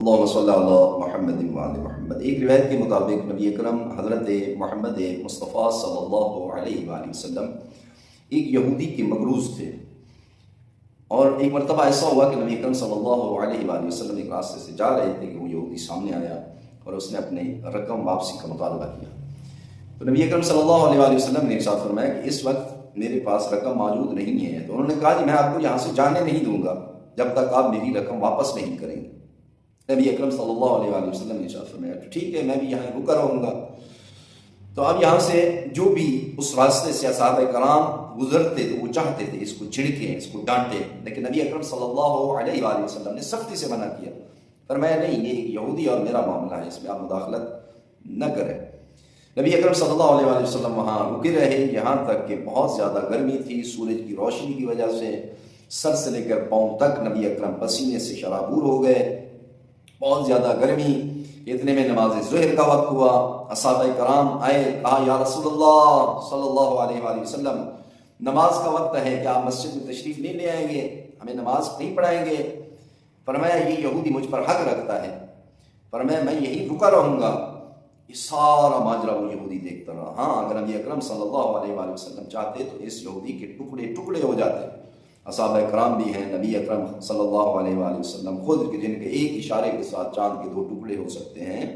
اللہم صلی علی محمد وعلی محمد۔ ایک روایت کے مطابق نبی اکرم حضرت محمد مصطفیٰ صلی اللہ علیہ وآلہ وسلم ایک یہودی کے مقروض تھے، اور ایک مرتبہ ایسا ہوا کہ نبی اکرم صلی اللہ علیہ وآلہ وسلم ایک راستے سے جا رہے تھے کہ وہ یہودی سامنے آیا اور اس نے اپنے رقم واپسی کا مطالبہ کیا۔ تو نبی اکرم صلی اللہ علیہ وآلہ وسلم نے ارشاد فرمایا کہ اس وقت میرے پاس رقم موجود نہیں ہے۔ تو انہوں نے کہا کہ میں آپ کو یہاں سے جانے نہیں دوں گا جب تک آپ میری رقم واپس نہیں کریں گے۔ نبی اکرم صلی اللہ علیہ وآلہ وسلم نے ارشاد فرمایا ٹھیک ہے، میں بھی یہاں رکا رہوں گا۔ تو اب یہاں سے جو بھی اس راستے سے صحابہ کرام گزرتے تو وہ چاہتے تھے اس کو چھڑکیں، اس کو ڈانٹے، لیکن نبی اکرم صلی اللہ علیہ وآلہ وسلم نے سختی سے منع کیا، فرمایا نہیں، یہ ایک یہودی اور میرا معاملہ ہے، اس میں آپ مداخلت نہ کریں۔ نبی اکرم صلی اللہ علیہ وآلہ وسلم وہاں رکے رہے یہاں تک کہ بہت زیادہ گرمی تھی، سورج کی روشنی کی وجہ سے سر سے لے کر پاؤں تک نبی اکرم پسینے سے شرابور ہو گئے، بہت زیادہ گرمی۔ اتنے میں نماز ظہر کا وقت ہوا، صحابہ کرام آئے، کہا یا رسول اللہ صلی اللہ علیہ وآلہ وسلم، نماز کا وقت ہے، کیا آپ مسجد میں تشریف نہیں لے آئیں گے، ہمیں نماز نہیں پڑھائیں گے؟ فرمایا یہ یہودی مجھ پر حق رکھتا ہے، فرمایا میں یہی رکا رہوں گا۔ یہ سارا ماجرا وہ یہودی دیکھتا رہا۔ ہاں، اگر نبی اکرم صلی اللہ علیہ وآلہ وسلم چاہتے تو اس یہودی کے ٹکڑے ٹکڑے ہو جاتے۔ صحابہ کرام بھی ہیں، نبی اکرم صلی اللہ علیہ وآلہ وسلم خود، جن کے ایک اشارے کے ساتھ چاند کے دو ٹکڑے ہو سکتے ہیں،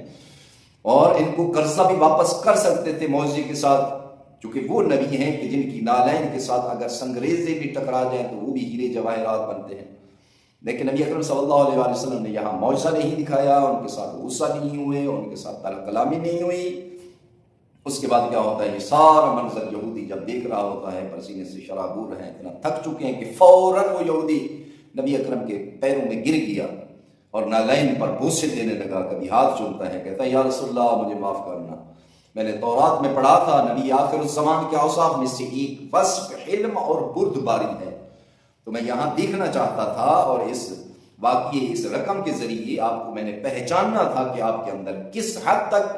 اور ان کو قرضہ بھی واپس کر سکتے تھے معجزے کے ساتھ، چونکہ وہ نبی ہیں کہ جن کی نالین کے ساتھ اگر سنگریزے بھی ٹکرا جائیں تو وہ بھی ہیرے جواہرات بنتے ہیں۔ لیکن نبی اکرم صلی اللہ علیہ وآلہ وسلم نے یہاں معجزہ نہیں دکھایا، ان کے ساتھ غصہ نہیں ہوئے، ان کے ساتھ تلخ کلامی نہیں ہوئی۔ اس کے بعد کیا ہوتا ہے، یہ سارا منظر یہودی جب دیکھ رہا ہوتا ہے، پسینے سے شرابور ہیں، اتنا تھک چکے ہیں کہ فوراً وہ یہودی نبی اکرم کے پیروں میں گر گیا اور نالین پر بوسے دینے لگا، کبھی ہاتھ چومتا ہے، کہتا ہے یا رسول اللہ مجھے معاف کرنا، میں نے تورات میں پڑھا تھا نبی آخر الزمان کے اوصاف میں سے ایک وصف حلم اور بردباری ہے، تو میں یہاں دیکھنا چاہتا تھا، اور اس واقعے اس رقم کے ذریعے آپ کو میں نے پہچاننا تھا کہ آپ کے اندر کس حد تک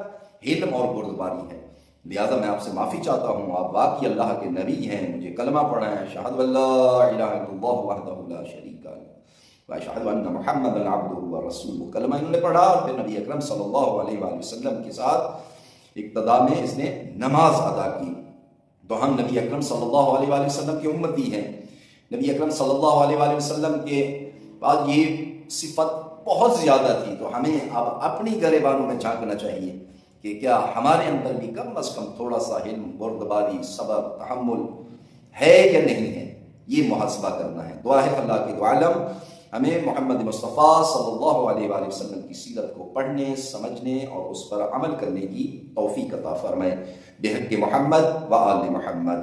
حلم اور بردباری ہے، لہذا میں آپ سے معافی چاہتا ہوں، آپ واقعی اللہ کے نبی ہیں، مجھے کلمہ پڑھائیں، اشہد ان لا الہ الا اللہ وحدہ لا شریک لہ واشہد ان محمدا عبدہ ورسولہ۔ کلمہ انہوں نے پڑھا، اور پھر نبی اکرم صلی اللہ علیہ وآلہ وسلم کے ساتھ اقتداء میں اس نے نماز ادا کی۔ تو ہم نبی اکرم صلی اللہ علیہ وآلہ وسلم کے امتی ہیں، نبی اکرم صلی اللہ علیہ وآلہ وسلم کے بعد یہ صفت بہت زیادہ تھی، تو ہمیں اب اپنی گریبانوں میں جھانکنا چاہیے کہ کیا ہمارے اندر بھی کم از کم تھوڑا سا علم، بردباری، صبر، تحمل ہے یا نہیں ہے، یہ محاسبہ کرنا ہے۔ دعا ہے اللہ کے عالم ہمیں محمد مصطفیٰ صلی اللہ علیہ وآلہ وسلم کی سیرت کو پڑھنے، سمجھنے اور اس پر عمل کرنے کی توفیق عطا فرمائے، بحق محمد و آل محمد۔